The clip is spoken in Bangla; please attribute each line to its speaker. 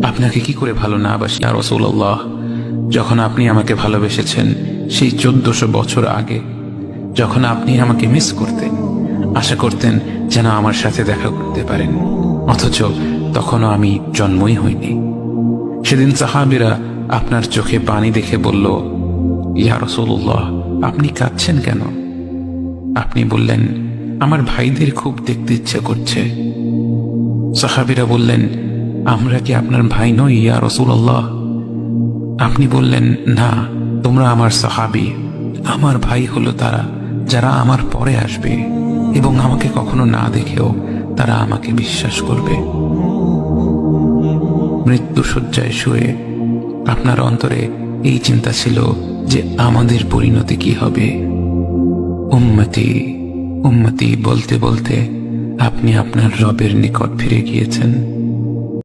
Speaker 1: আপনাকে কি করে ভালো না বাসি ইয়া রাসূলুল্লাহ। যখন আপনি আমাকে ভালোবেসেছেন সেই 1400 বছর আগে, যখন আপনি আমাকে মিস করতেন, আশা করতেন যেন আমার সাথে দেখা করতে পারেন, অথচ তখনও আমি জন্মই হইনি। সেদিন সাহাবীরা আপনার চোখে পানি দেখে বলল, ইয়া রাসূলুল্লাহ, আপনি কাঁদছেন কেন? আপনি বললেন, আমার ভাইদের খুব দেখতে ইচ্ছে করছে। সাহাবীরা বললেন, আমরা কি আপনার ভাই নই ইয়া রাসূলুল্লাহ? আপনি বললেন, না, তোমরা আমার সাহাবী। আমার ভাই হলো তারা যারা আমার পরে আসবে এবং আমাকে কখনো না দেখেও তারা আমাকে বিশ্বাস করবে। মৃত্যু শয্যায় শুয়ে আপনার অন্তরে এই চিন্তা ছিল যে আমাদের পরিণতি কি হবে। উম্মতি উম্মতি বলতে বলতে আপনি আপনার রবের নিকট ফিরে গিয়েছেন।